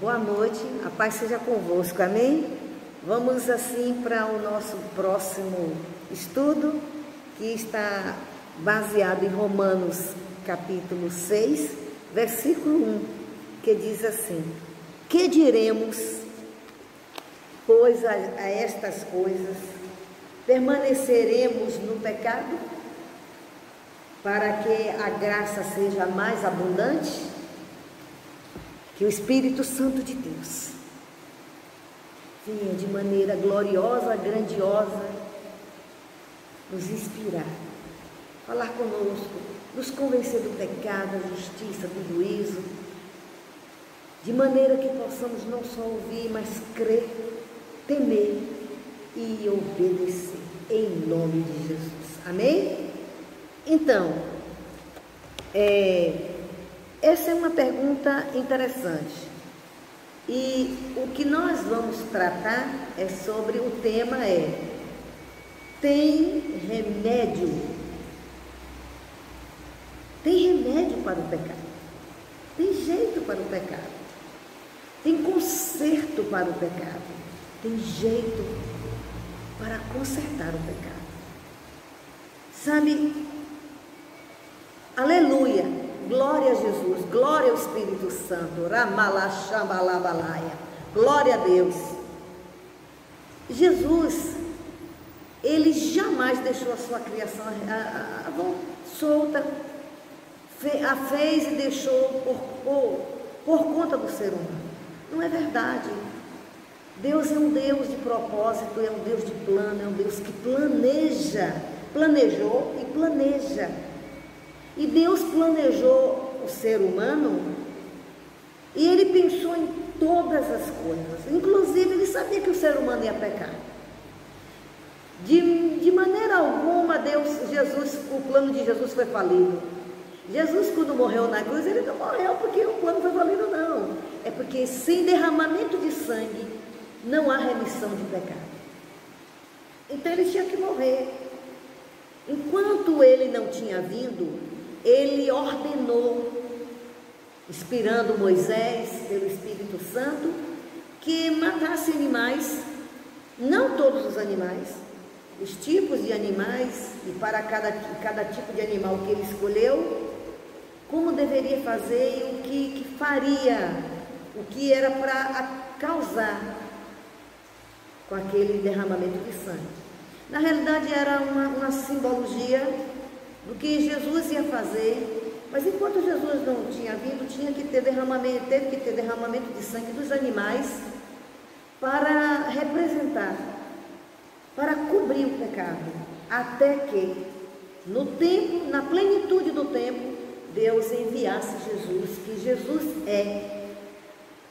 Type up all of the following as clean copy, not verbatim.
Boa noite, a paz seja convosco, amém? Vamos assim para o nosso próximo estudo, que está baseado em Romanos capítulo 6, versículo 1, que diz assim: que diremos, pois a estas coisas, permaneceremos no pecado, para que a graça seja mais abundante? Que o Espírito Santo de Deus venha de maneira gloriosa, grandiosa, nos inspirar, falar conosco, nos convencer do pecado, da justiça, do juízo, de maneira que possamos não só ouvir, mas crer, temer e obedecer, em nome de Jesus, amém? Então, essa é uma pergunta interessante, e o que nós vamos tratar é sobre o tema tem remédio para o pecado, tem jeito para o pecado, tem conserto para o pecado, tem jeito para consertar o pecado, sabe? Aleluia! Glória a Jesus, glória ao Espírito Santo, Ramalachambalabalaia, glória a Deus. Jesus, ele jamais deixou a sua criação solta, a fez e deixou por conta do ser humano. Não é verdade. Deus é um Deus de propósito, é um Deus de plano, é um Deus que planejou e planeja. E Deus planejou o ser humano e Ele pensou em todas as coisas. Inclusive, Ele sabia que o ser humano ia pecar. De maneira alguma, o plano de Jesus foi falido. Jesus, quando morreu na cruz, Ele não morreu porque o plano foi falido, não. É porque sem derramamento de sangue, não há remissão de pecado. Então, Ele tinha que morrer. Enquanto Ele não tinha vindo, Ele ordenou, inspirando Moisés pelo Espírito Santo, que matasse animais, não todos os animais, os tipos de animais, e para cada tipo de animal que ele escolheu, como deveria fazer e o que faria, o que era para causar com aquele derramamento de sangue. Na realidade era uma simbologia do que Jesus ia fazer, mas enquanto Jesus não tinha vindo, teve que ter derramamento de sangue dos animais para representar, para cobrir o pecado, até que no tempo, na plenitude do tempo, Deus enviasse Jesus, que Jesus é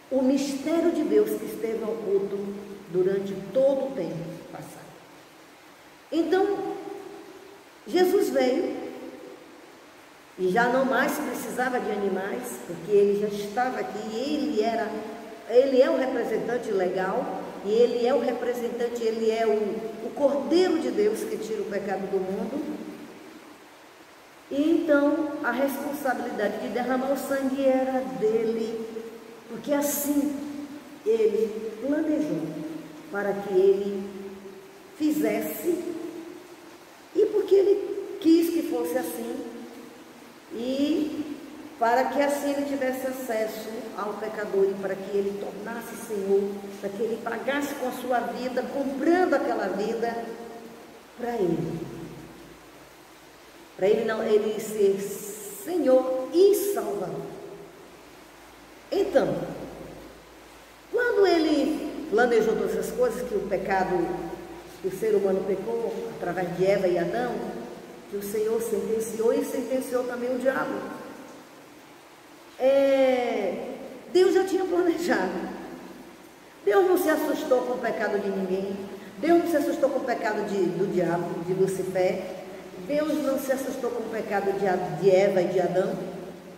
o mistério de Deus que esteve oculto durante todo o tempo passado. Então, Jesus veio e já não mais precisava de animais, porque ele já estava aqui, ele é o representante legal, e ele é o representante, ele é o Cordeiro de Deus que tira o pecado do mundo. E então a responsabilidade de derramar o sangue era dele, porque assim ele planejou para que ele fizesse, e porque ele quis que fosse assim, e para que assim ele tivesse acesso ao pecador, e para que ele tornasse Senhor, para que ele pagasse com a sua vida, comprando aquela vida para ele ser Senhor e Salvador. Então, quando ele planejou todas essas coisas, que o pecado, que o ser humano pecou através de Eva e Adão, que o Senhor sentenciou, e sentenciou também o diabo. Deus já tinha planejado. Deus não se assustou com o pecado de ninguém. Deus não se assustou com o pecado do diabo, de Lucifer. Deus não se assustou com o pecado de Eva e de Adão.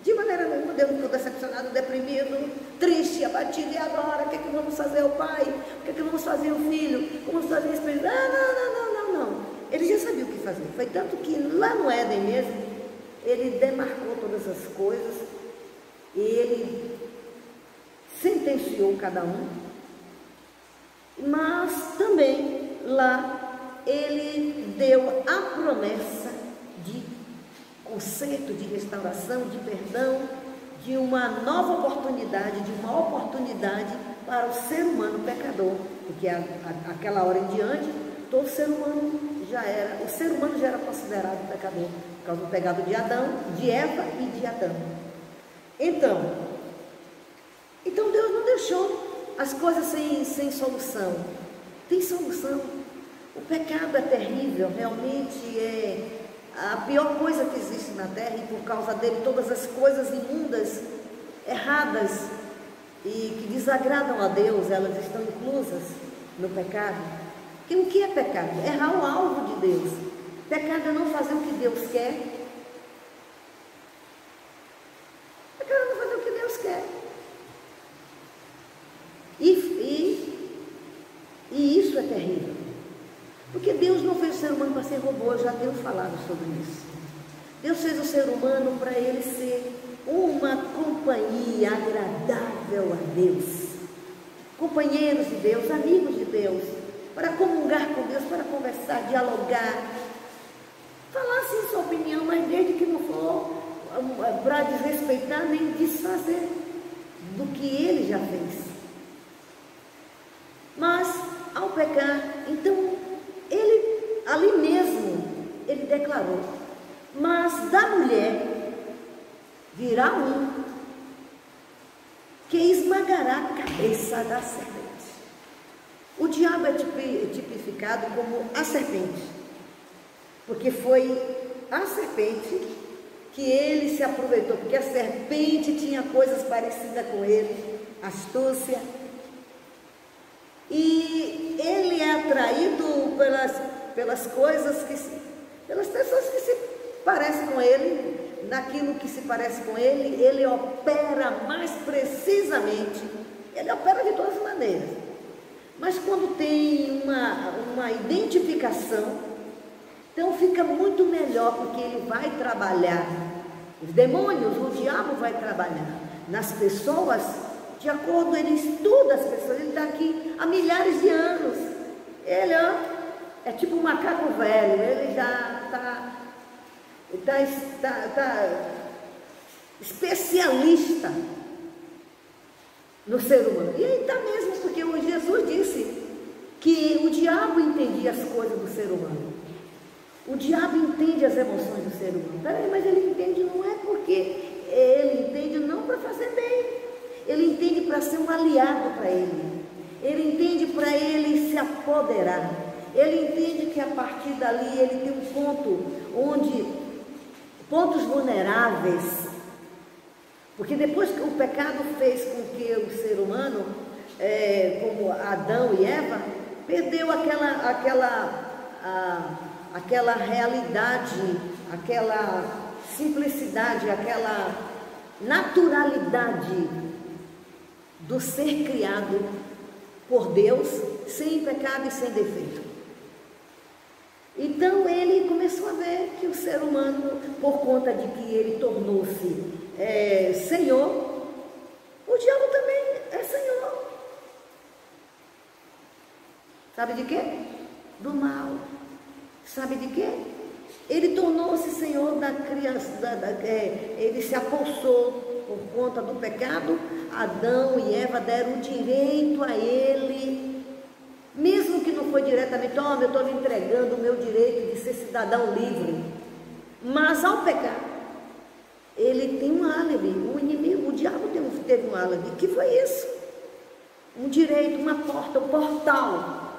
De maneira nenhuma. Deus não ficou decepcionado, deprimido, triste, abatido. E agora, o que é que vamos fazer ao pai? O que é que vamos fazer ao filho? Vamos fazer isso? Não. Ele já sabia o que fazer. Foi tanto que lá no Éden mesmo, ele demarcou todas as coisas, e ele sentou sentenciou cada um, mas também lá ele deu a promessa de conserto, de restauração, de perdão, de uma nova oportunidade, de uma oportunidade para o ser humano pecador, porque aquela hora em diante, todo ser humano o ser humano já era considerado pecador, por causa do pecado de Adão, de Eva e de Adão. Então Deus não deixou as coisas sem solução. Tem solução. O pecado é terrível, realmente é a pior coisa que existe na terra, e por causa dele todas as coisas imundas, erradas e que desagradam a Deus, elas estão inclusas no pecado. Porque o que é pecado? Errar o alvo de Deus. Pecado é não fazer o que Deus quer. Pecado é não fazer o que Deus quer. E isso é terrível. Porque Deus não fez o ser humano para ser robô, eu já tenho falado sobre isso. Deus fez o ser humano para ele ser uma companhia agradável a Deus. Companheiros de Deus, amigos de Deus, para comungar com Deus, para conversar, dialogar, falar sim sua opinião, mas desde que não for para desrespeitar nem desfazer do que ele já fez. Mas ao pecar, então ele ali mesmo ele declarou: mas da mulher virá um que esmagará a cabeça da serpente. O diabo é tipificado como a serpente, porque foi a serpente que ele se aproveitou, porque a serpente tinha coisas parecidas com ele, astúcia, e ele é atraído pelas coisas pelas pessoas que se parecem com ele. Naquilo que se parece com ele, ele opera mais precisamente, ele opera de todas as maneiras, mas quando tem uma identificação, então fica muito melhor, porque ele vai trabalhar, os demônios, o diabo vai trabalhar nas pessoas, de acordo, ele estuda as pessoas, ele está aqui há milhares de anos, ele é tipo um macaco velho, ele já está especialista no ser humano. E aí está mesmo, porque Jesus disse que o diabo entendia as coisas do ser humano. O diabo entende as emoções do ser humano. Peraí, mas ele entende não é porque ele entende não para fazer bem. Ele entende para ser um aliado para ele. Ele entende para ele se apoderar. Ele entende que a partir dali ele tem um ponto pontos vulneráveis, porque depois que o pecado fez com que o ser humano, como Adão e Eva, perdeu aquela realidade, aquela simplicidade, aquela naturalidade do ser criado por Deus, sem pecado e sem defeito. Então ele começou a ver que o ser humano, por conta de que ele tornou-se Senhor, o diabo também é Senhor. Sabe de quê? Do mal. Sabe de quê? Ele tornou-se Senhor da criança, ele se apossou por conta do pecado. Adão e Eva deram o direito a ele, mesmo que não foi diretamente, eu estou lhe entregando o meu direito de ser cidadão livre, mas ao pecar, ele tem um álibi, o inimigo, o diabo teve um álibi, que foi isso, um direito, uma porta, um portal,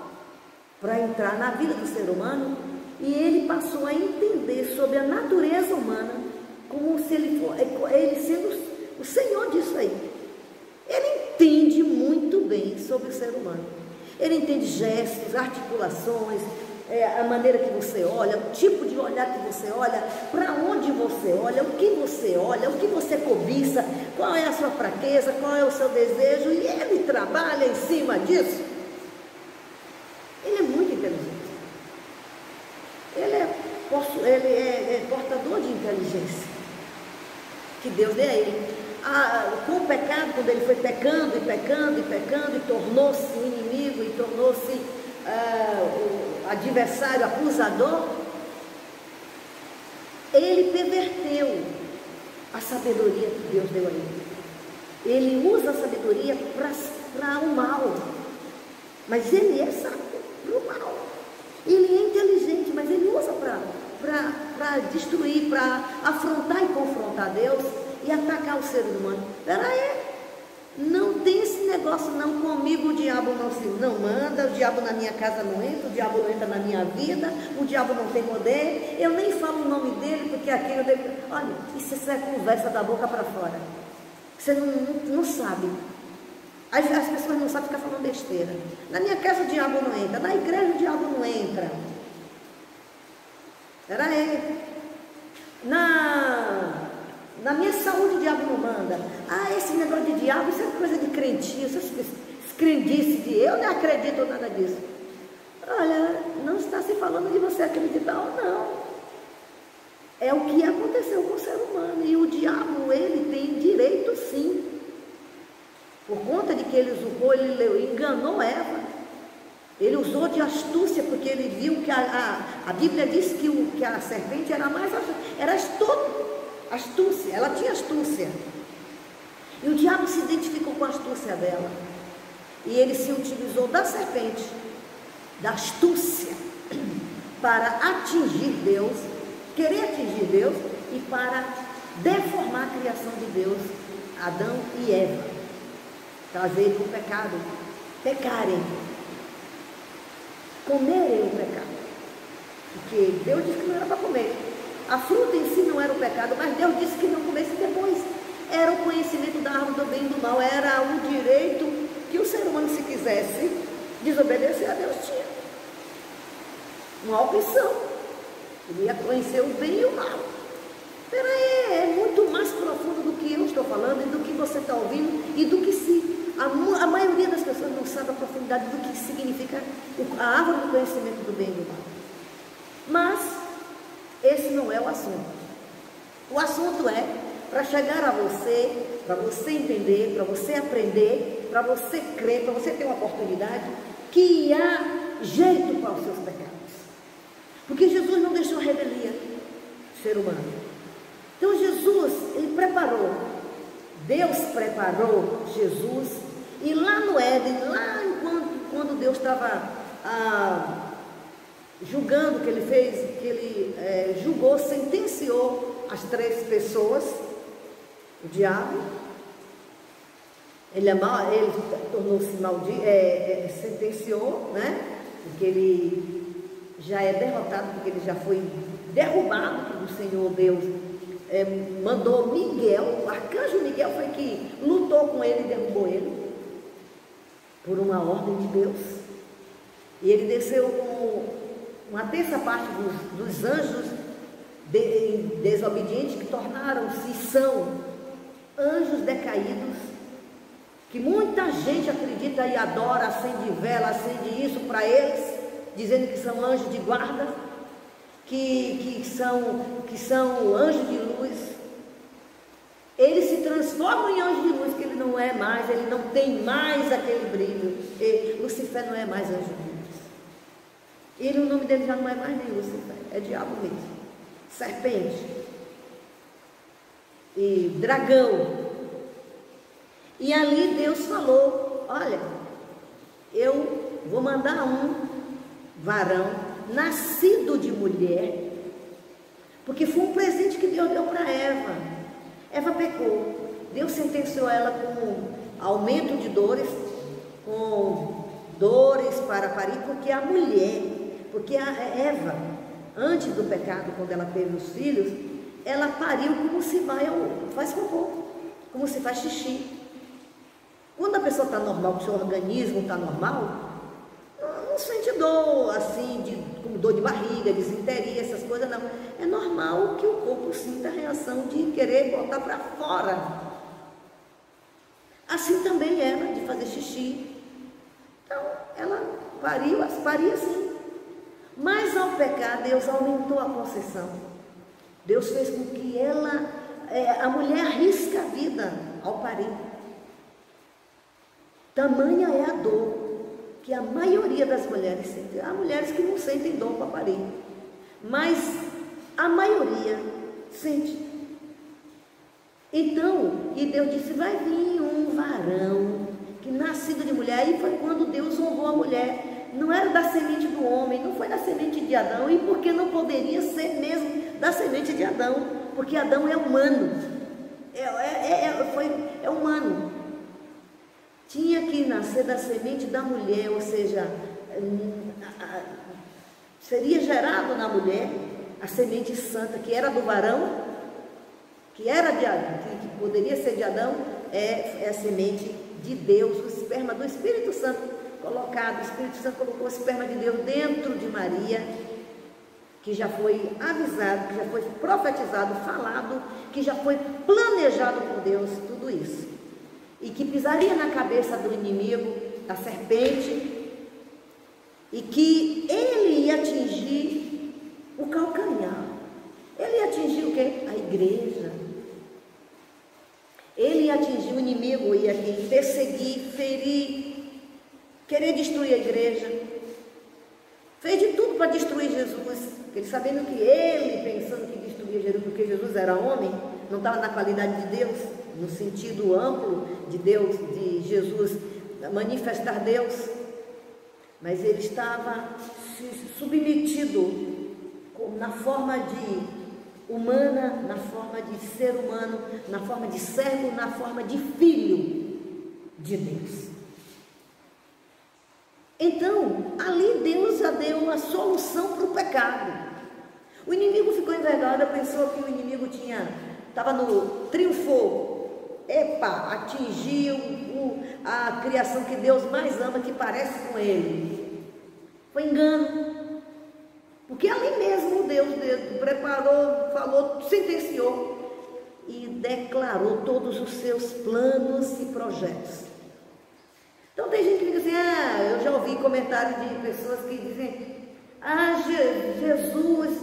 para entrar na vida do ser humano, e ele passou a entender sobre a natureza humana, como se ele sendo o Senhor disso aí. Ele entende muito bem sobre o ser humano. Ele entende gestos, articulações, a maneira que você olha, o tipo de olhar que você olha, para onde você olha, o que você cobiça, qual é a sua fraqueza, qual é o seu desejo, e ele trabalha em cima disso. Ele é muito inteligente. Ele é portador de inteligência que Deus deu a ele. com o pecado, quando ele foi pecando e pecando e pecando, e tornou-se inimigo, e tornou-se o adversário, acusador, ele perverteu a sabedoria que Deus deu a ele. Ele usa a sabedoria para o mal, mas ele é sábio para o mal. Ele é inteligente, mas ele usa para destruir, para afrontar e confrontar Deus e atacar o ser humano. Peraí, não tem esse negócio não, comigo o diabo não manda, o diabo na minha casa não entra, o diabo não entra na minha vida, o diabo não tem poder, eu nem falo o nome dele, porque aquilo deve... Olha, isso é conversa da boca para fora. Você não sabe. As pessoas não sabem ficar falando besteira. Na minha casa o diabo não entra, na igreja o diabo não entra. Peraí. Na minha saúde o diabo não manda. Esse negócio de diabo, isso é coisa de crentinho, isso é crendice de eu não acredito nada disso. Olha, não está se falando de você acreditar ou não. É o que aconteceu com o ser humano. E o diabo, ele tem direito sim. Por conta de que ele usurpou, ele enganou Eva. Ele usou de astúcia, porque ele viu que a Bíblia diz que a serpente era mais astúcia, ela tinha astúcia. E o diabo se identificou com a astúcia dela. E ele se utilizou da serpente, da astúcia, para atingir Deus, querer atingir Deus e para deformar a criação de Deus, Adão e Eva, trazer o pecado, pecarem, comerem o pecado, porque Deus disse que não era para comer. A fruta em si não era o pecado, mas Deus disse que não comesse depois. Era o conhecimento da árvore do bem e do mal, era o direito que o ser humano, se quisesse desobedecer a Deus, tinha. Uma opção. Ele ia conhecer o bem e o mal. Peraí, é muito mais profundo do que eu estou falando e do que você está ouvindo e do que se... A maioria das pessoas não sabe a profundidade do que significa a árvore do conhecimento do bem e do mal. Mas esse não é o assunto. O assunto é para chegar a você, para você entender, para você aprender, para você crer, para você ter uma oportunidade, que há jeito para os seus pecados. Porque Jesus não deixou revelia ser humano. Então Jesus, ele preparou, Deus preparou Jesus, e lá no Éden, lá quando Deus estava julgando, que ele fez, que ele julgou, sentenciou as 3 pessoas, o diabo, ele tornou-se maldito, sentenciou, né? Porque ele já é derrotado, porque ele já foi derrubado, porque o Senhor Deus mandou Miguel, o arcanjo Miguel foi que lutou com ele e derrubou ele, por uma ordem de Deus. E ele desceu com uma terça parte dos anjos desobedientes, que tornaram-se e são anjos decaídos, que muita gente acredita e adora, acende vela, acende isso para eles, dizendo que são anjos de guarda, que são anjos de luz. Eles se transformam em anjo de luz, que ele não é mais, ele não tem mais aquele brilho. Lucifer não é mais anjo de luz. Ele, o nome dele já não é mais nem Lucifer, é diabo mesmo. Serpente. E dragão. E ali Deus falou: olha, eu vou mandar um varão nascido de mulher, porque foi um presente que Deus deu para Eva. Eva pecou, Deus sentenciou ela com aumento de dores, com dores para parir, porque a mulher, porque a Eva, antes do pecado, quando ela teve os filhos, ela pariu como se faz cocô, como se faz xixi. Quando a pessoa está normal, que o seu organismo está normal, não sente dor, assim, como dor de barriga, desinteria, essas coisas, não. É normal que o corpo sinta a reação de querer botar para fora. Assim também era, de fazer xixi. Então, ela paria assim. Mas ao pecar, Deus aumentou a concessão. Deus fez com que a mulher arrisca a vida parir. Tamanha é a dor que a maioria das mulheres sente. Há mulheres que não sentem dor para parir, mas a maioria sente. Então, e Deus disse, vai vir um varão, que nascido de mulher. Aí foi quando Deus honrou a mulher. Não era da semente do homem, não foi da semente de Adão, e porque não poderia ser mesmo da semente de Adão, porque Adão é humano, é humano. Tinha que nascer da semente da mulher, ou seja, seria gerado na mulher a semente santa, que era do varão, que era que poderia ser de Adão, é a semente de Deus, o esperma do Espírito Santo colocado. O Espírito Santo colocou o esperma de Deus dentro de Maria, que já foi avisado, que já foi profetizado, falado, que já foi planejado por Deus, tudo isso. E que pisaria na cabeça do inimigo, da serpente, e que ele ia atingir o calcanhar. Ele ia atingir o quê? A igreja. Ele ia atingir o inimigo, ia perseguir, ferir, querer destruir a igreja. Fez de tudo para destruir Jesus. Ele sabendo que ele, pensando que destruía Jesus, porque Jesus era homem, não estava na qualidade de Deus, no sentido amplo de Deus, de Jesus manifestar Deus, mas ele estava submetido na forma de humana, na forma de ser humano, na forma de servo, na forma de filho de Deus. Então, ali Deus já deu uma solução para o pecado. O inimigo ficou envergonhado, pensou que o inimigo estava triunfou, atingiu a criação que Deus mais ama, que parece com ele. Foi engano, porque ali mesmo Deus preparou, falou, sentenciou e declarou todos os seus planos e projetos. Então tem gente que diz assim, eu já ouvi comentários de pessoas que dizem, Jesus,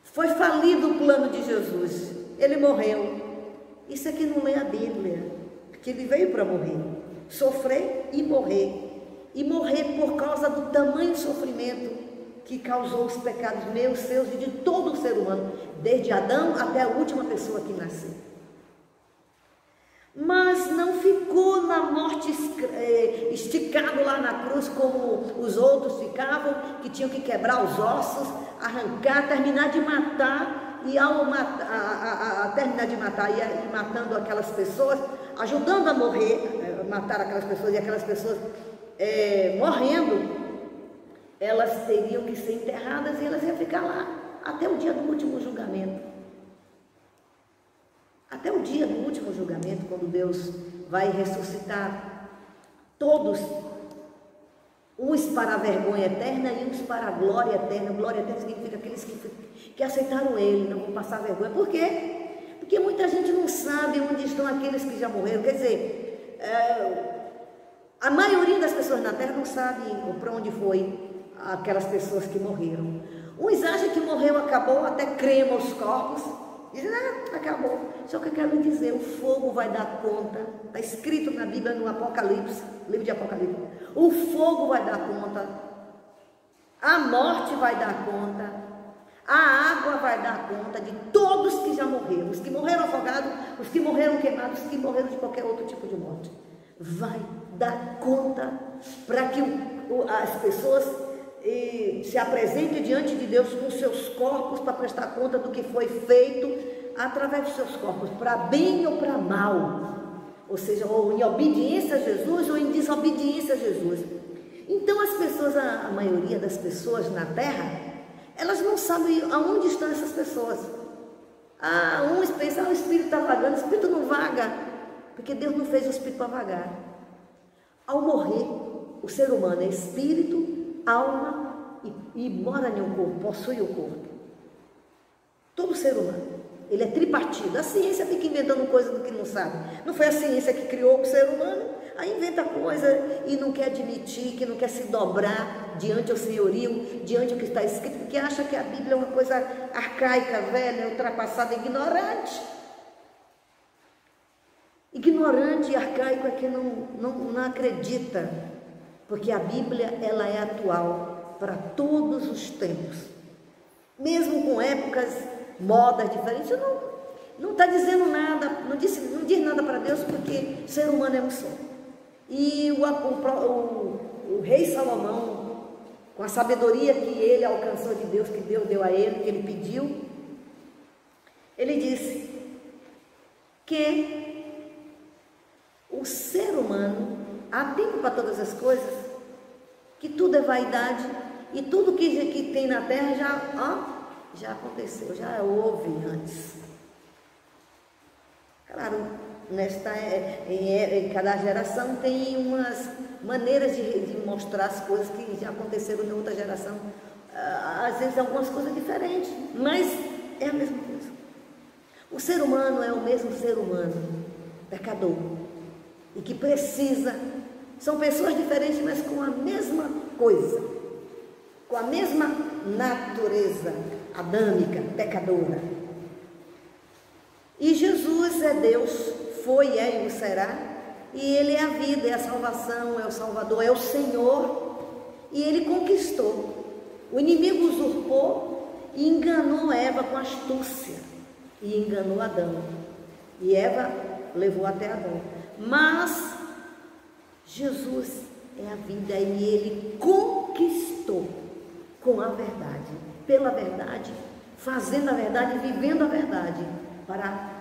foi falido o plano de Jesus, ele morreu. Isso aqui não lê a Bíblia, porque ele veio para morrer, sofrer e morrer por causa do tamanho sofrimento que causou os pecados meus, seus e de todo o ser humano, desde Adão até a última pessoa que nasceu. Mas não ficou na morte esticado lá na cruz como os outros ficavam, que tinham que quebrar os ossos, arrancar, terminar de matar, e ao terminar de matar e ir matando aquelas pessoas, ajudando a morrer, matar aquelas pessoas, e aquelas pessoas morrendo, elas teriam que ser enterradas e elas iam ficar lá até o dia do último julgamento. Até o dia do último julgamento, quando Deus vai ressuscitar todos, uns para a vergonha eterna e uns para a glória eterna. Glória eterna significa aqueles que aceitaram Ele, não vão passar vergonha. Por quê? Porque muita gente não sabe onde estão aqueles que já morreram. Quer dizer, a maioria das pessoas na terra não sabe para onde foi aquelas pessoas que morreram. Uns acham que morreu, acabou, até cremam os corpos. Dizem, acabou. Só que eu quero dizer, o fogo vai dar conta. Está escrito na Bíblia, no Apocalipse, livro de Apocalipse. O fogo vai dar conta. A morte vai dar conta. A água vai dar conta de todos que já morreram. Os que morreram afogados, os que morreram queimados, os que morreram de qualquer outro tipo de morte. Vai dar conta para que as pessoas se apresente diante de Deus com seus corpos para prestar conta do que foi feito através dos seus corpos, para bem ou para mal, ou seja, ou em obediência a Jesus ou em desobediência a Jesus. Então as pessoas, a maioria das pessoas na terra, elas não sabem aonde estão essas pessoas. Uns pensam, o Espírito está vagando. O Espírito não vaga, porque Deus não fez o Espírito para vagar. Ao morrer, o ser humano é espírito, alma e mora em um corpo, possui o corpo. Todo ser humano, ele é tripartido. A ciência fica inventando coisa do que não sabe. Não foi a ciência que criou o ser humano, aí inventa coisa e não quer admitir, que não quer se dobrar diante ao senhorio, diante do que está escrito, porque acha que a Bíblia é uma coisa arcaica, velha, ultrapassada, ignorante. Ignorante e arcaico é quem não acredita, porque a Bíblia ela é atual para todos os tempos, mesmo com épocas, modas diferentes. Não está dizendo nada, não diz nada para Deus, porque ser humano é um só. E o rei Salomão, com a sabedoria que ele alcançou de Deus, que Deus deu a ele, que ele pediu, ele disse que o ser humano, há tempo para todas as coisas, que tudo é vaidade, e tudo que tem na terra já aconteceu, já houve antes. Claro, em cada geração tem umas maneiras de mostrar as coisas que já aconteceram em outra geração. Às vezes algumas coisas diferentes, mas é a mesma coisa. O ser humano é o mesmo ser humano, pecador, e que precisa, são pessoas diferentes, mas com a mesma coisa, com a mesma natureza adâmica, pecadora. E Jesus é Deus, foi, é e o será, e Ele é a vida, é a salvação, é o Salvador, é o Senhor, e Ele conquistou. O inimigo usurpou e enganou Eva com astúcia, e enganou Adão, e Eva levou até Adão. Mas Jesus é a vida, e Ele conquistou com a verdade, pela verdade, fazendo a verdade, vivendo a verdade, para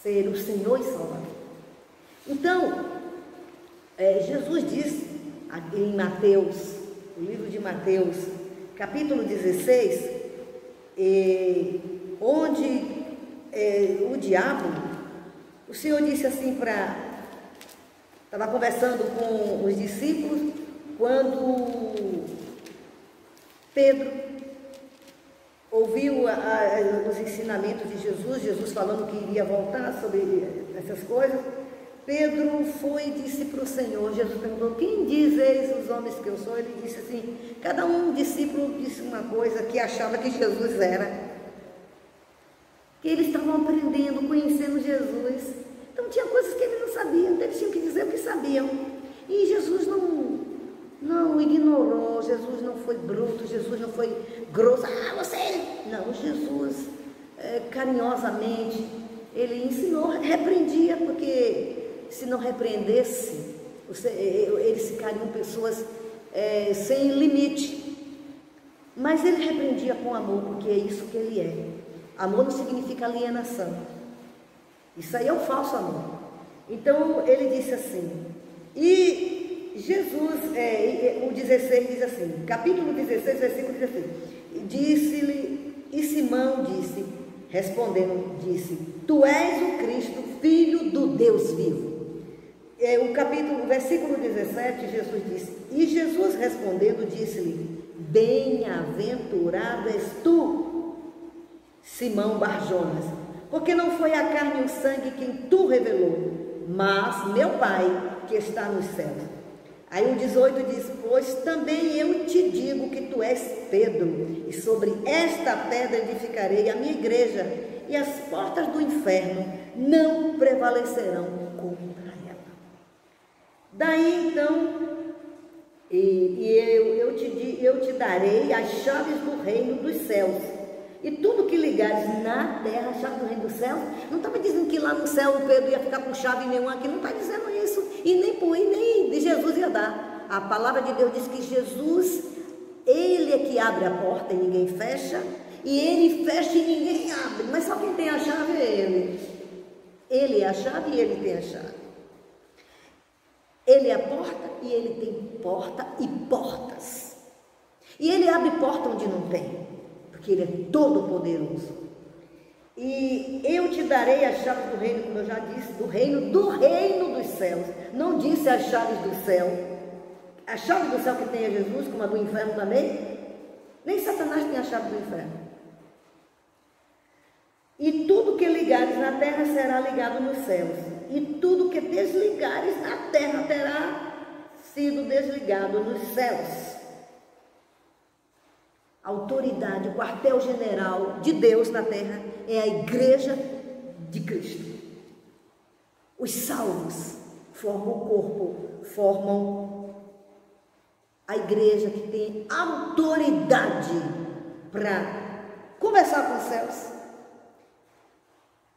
ser o Senhor e Salvador. Então, Jesus disse em Mateus, o livro de Mateus, capítulo 16, onde o diabo, o Senhor disse assim estava conversando com os discípulos, quando Pedro ouviu os ensinamentos de Jesus falando que iria voltar sobre essas coisas. Pedro foi e disse para o Senhor, Jesus perguntou, quem dizeis os homens que eu sou? Ele disse assim, cada um discípulo disse uma coisa que achava que Jesus era, que eles estavam aprendendo, conhecendo Jesus. Então tinha coisas que eles não sabiam, então eles tinham que dizer o que sabiam, e Jesus não ignorou, Jesus não foi bruto, Jesus não foi grosso, você... Não, Jesus, carinhosamente, Ele ensinou, repreendia, porque se não repreendesse, eles ficariam pessoas sem limite. Mas Ele repreendia com amor, porque é isso que Ele é. Amor não significa alienação. Isso aí é o falso amor. Então, Ele disse assim, e Jesus, o 16 diz assim, capítulo 16, versículo 16, disse-lhe, e Simão disse, respondendo, disse, tu és o Cristo, filho do Deus vivo. O versículo 17, Jesus disse, e Jesus respondendo, disse-lhe, bem-aventurado és tu, Simão Barjonas, porque não foi a carne e o sangue quem tu revelou, mas meu Pai que está nos céus. Aí o 18 diz, pois também eu te digo que tu és Pedro, e sobre esta pedra edificarei a minha igreja, e as portas do inferno não prevalecerão contra ela. Daí então, eu te darei as chaves do reino dos céus, e tudo que ligares na terra, a chave do reino dos céus, não estava dizendo que lá no céu o Pedro ia ficar com chave nenhuma, aqui não está dizendo isso, e nem de Jesus ia dar. A palavra de Deus diz que Jesus, Ele é que abre a porta e ninguém fecha, e Ele fecha e ninguém abre, mas só quem tem a chave é Ele. Ele é a chave e Ele tem a chave. Ele é a porta e Ele tem porta e portas. E Ele abre porta onde não tem, porque Ele é todo poderoso. E eu te darei as chaves do reino, como eu já disse, do reino dos céus. Não disse as chaves do céu. A chave do céu que tem é Jesus, como a do inferno também. Nem Satanás tem a chave do inferno. E tudo que ligares na terra será ligado nos céus, e tudo que desligares na terra terá sido desligado nos céus. A autoridade, o quartel-general de Deus na terra é a igreja de Cristo. Os salvos formam o corpo, formam a igreja que tem autoridade para conversar com os céus.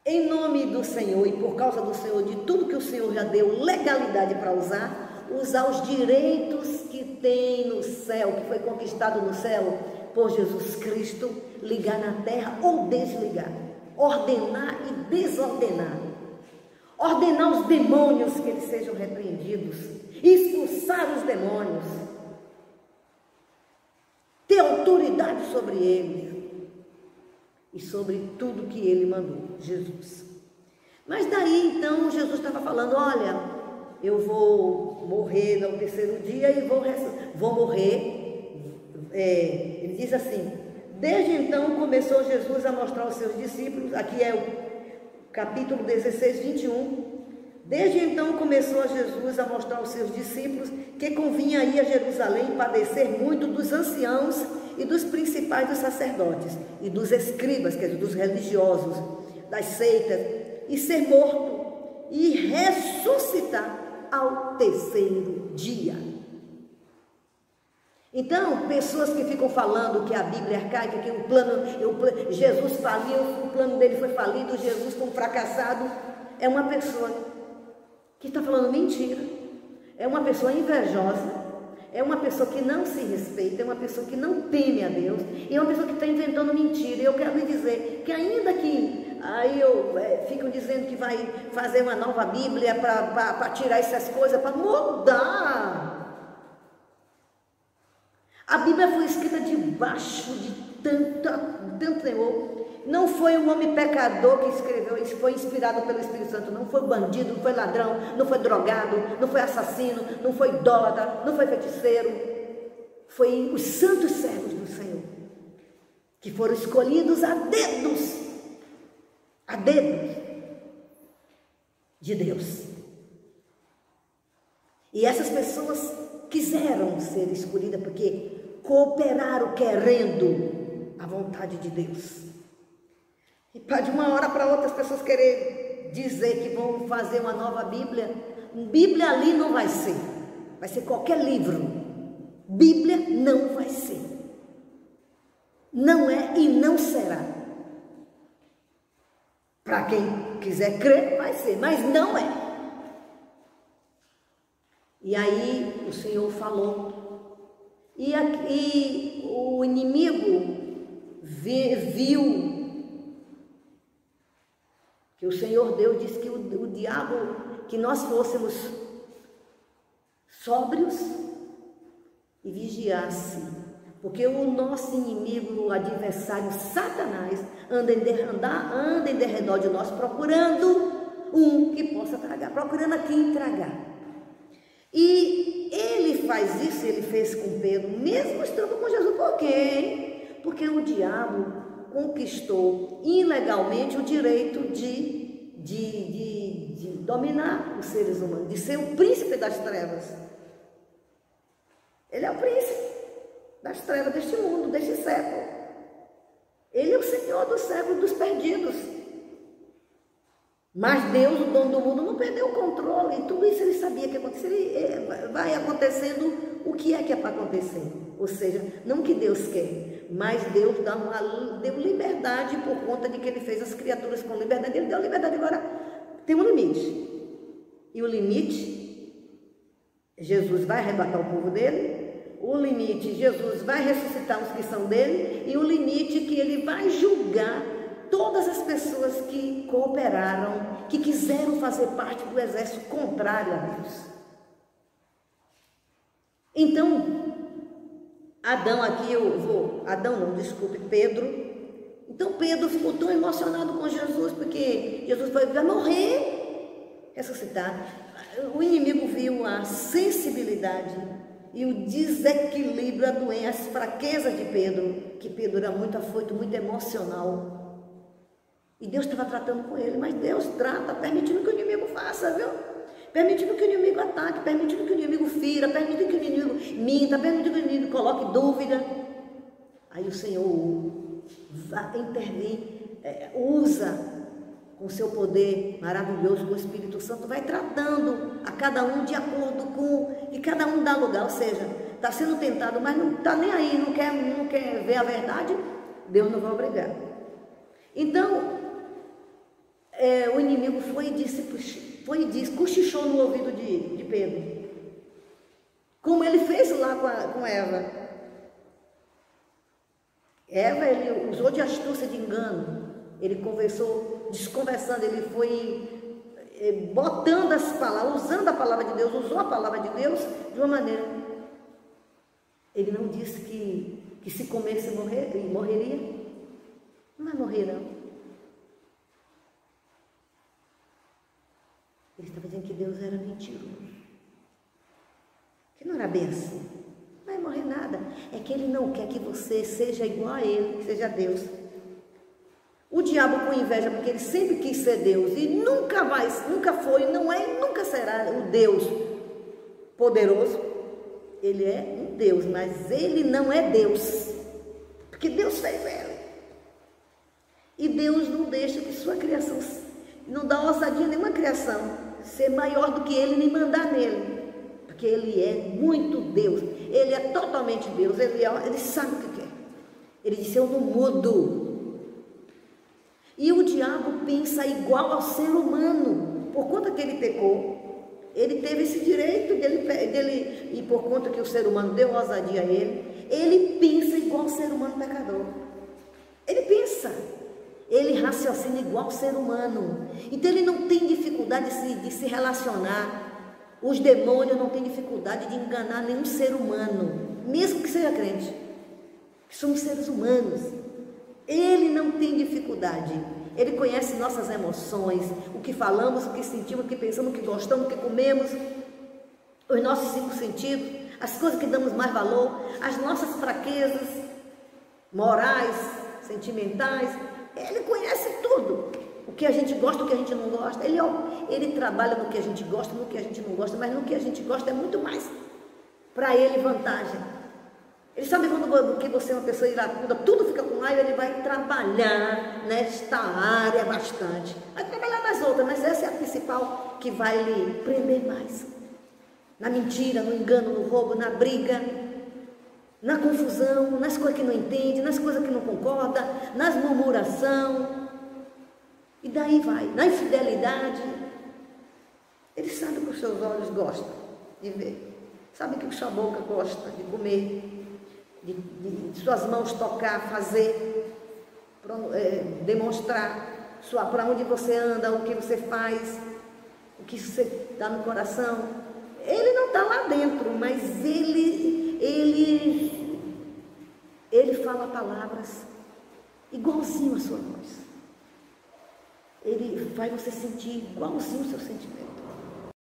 Em nome do Senhor e por causa do Senhor, de tudo que o Senhor já deu legalidade para usar os direitos que tem no céu, que foi conquistado no céu por Jesus Cristo, ligar na terra ou desligar, ordenar e desordenar, ordenar os demônios que eles sejam repreendidos, expulsar os demônios, ter autoridade sobre eles e sobre tudo que ele mandou, Jesus. Mas daí então Jesus estava falando, olha, eu vou morrer no terceiro dia e vou morrer. Ele diz assim, desde então começou Jesus a mostrar aos seus discípulos, aqui é o capítulo 16, 21, desde então começou Jesus a mostrar aos seus discípulos que convinha ir a Jerusalém padecer muito dos anciãos e dos principais dos sacerdotes e dos escribas, quer dizer, dos religiosos, das seitas, e ser morto e ressuscitar ao terceiro dia. Então, pessoas que ficam falando que a Bíblia é arcaica, que Jesus faliu, o plano dele foi falido, Jesus foi um fracassado, é uma pessoa que está falando mentira, é uma pessoa invejosa, é uma pessoa que não se respeita, é uma pessoa que não teme a Deus, e é uma pessoa que está inventando mentira. E eu quero lhe dizer que ainda que ficam dizendo que vai fazer uma nova Bíblia para tirar essas coisas, para mudar. A Bíblia foi escrita debaixo de tanto temor. Não foi um homem pecador que escreveu, isso foi inspirado pelo Espírito Santo. Não foi bandido, não foi ladrão, não foi drogado, não foi assassino, não foi idólatra, não foi feiticeiro. Foi os santos servos do Senhor, que foram escolhidos a dedos de Deus. E essas pessoas quiseram ser escolhidas porque cooperaram querendo a vontade de Deus. E para de uma hora para outra as pessoas querer dizer que vão fazer uma nova Bíblia, Bíblia ali não vai ser qualquer livro. Bíblia não vai ser. Não é e não será. Para quem quiser crer, vai ser, mas não é. E aí o Senhor falou, e o inimigo viu que o Senhor Deus disse que o diabo, que nós fôssemos sóbrios e vigiasse, porque o nosso inimigo, o adversário Satanás, anda em derredor de nós procurando um que possa tragar, procurando a quem tragar. E ele faz isso, ele fez com Pedro, mesmo estando com Jesus. Por quê? Porque o diabo conquistou ilegalmente o direito de dominar os seres humanos, de ser o príncipe das trevas. Ele é o príncipe das trevas deste mundo, deste século. Ele é o Senhor do século, dos perdidos. Mas Deus, o dono do mundo, não perdeu o controle. E tudo isso ele sabia que aconteceria. Vai acontecendo o que é para acontecer. Ou seja, não que Deus quer, mas Deus deu liberdade por conta de que ele fez as criaturas com liberdade. Ele deu liberdade. Agora, tem um limite. E o limite, Jesus vai arrebatar o povo dele. O limite, Jesus vai ressuscitar os que são dele. E o limite que ele vai julgar todas as pessoas que cooperaram, que quiseram fazer parte do exército contrário a Deus. Então, Pedro. Então Pedro ficou tão emocionado com Jesus, porque Jesus vai morrer, ressuscitar. O inimigo viu a sensibilidade e o desequilíbrio, a doença, as fraquezas de Pedro, que Pedro era muito afoito, muito emocional. E Deus estava tratando com ele, mas Deus trata permitindo que o inimigo faça, viu? Permitindo que o inimigo ataque, permitindo que o inimigo fira, permitindo que o inimigo minta, permitindo que o inimigo coloque dúvida. Aí o Senhor vai intervir, usa com o seu poder maravilhoso, com o Espírito Santo, vai tratando a cada um de acordo com, e cada um dá lugar, ou seja, está sendo tentado, mas não está nem aí, não quer ver a verdade, Deus não vai obrigar. Então, o inimigo foi e disse, cochichou no ouvido de Pedro, como ele fez lá com Eva. Eva, ele usou de astúcia, de engano, ele conversou, desconversando, ele foi botando as palavras, usando a palavra de Deus, usou a palavra de Deus de uma maneira. Ele não disse que se comesse morreria. Não vai morrer, não. Ele estava dizendo que Deus era mentiroso, que não era bem assim. Não vai morrer nada. É que ele não quer que você seja igual a ele, que seja Deus. O diabo com inveja, porque ele sempre quis ser Deus e nunca foi, não é e nunca será o Deus poderoso. Ele é um Deus, mas ele não é Deus, porque Deus fez ele. E Deus não deixa que sua criação, não dá ousadia nenhuma criação ser maior do que ele, nem mandar nele, porque ele é muito Deus, ele é totalmente Deus, ele sabe o que quer. Ele disse, eu não mudo. E o diabo pensa igual ao ser humano, por conta que ele pecou, ele teve esse direito dele, e por conta que o ser humano deu ousadia a ele pensa igual ao ser humano pecador. Ele pensa, ele raciocina igual ao ser humano. Então ele não tem dificuldade de se relacionar. Os demônios não têm dificuldade de enganar nenhum ser humano, mesmo que seja crente, que somos seres humanos. Ele não tem dificuldade. Ele conhece nossas emoções, o que falamos, o que sentimos, o que pensamos, o que gostamos, o que comemos, os nossos 5 sentidos, as coisas que damos mais valor, as nossas fraquezas morais, sentimentais. Ele conhece tudo. O que a gente gosta, o que a gente não gosta. Ele trabalha no que a gente gosta, no que a gente não gosta, mas no que a gente gosta é muito mais para ele vantagem. Ele sabe quando que você é uma pessoa iracunda, tudo fica com raiva, ele vai trabalhar nesta área bastante. Vai trabalhar nas outras, mas essa é a principal que vai lhe prender mais. Na mentira, no engano, no roubo, na briga, na confusão, nas coisas que não entende, nas coisas que não concorda, nas murmuração. E daí vai, na infidelidade. Ele sabe que os seus olhos gostam de ver, sabe que a sua boca gosta de comer, de suas mãos tocar, fazer, demonstrar para onde você anda, o que você faz, o que você dá no coração. Ele não está lá dentro, mas ele fala palavras igualzinho a sua voz. Ele faz você sentir igualzinho o seu sentimento.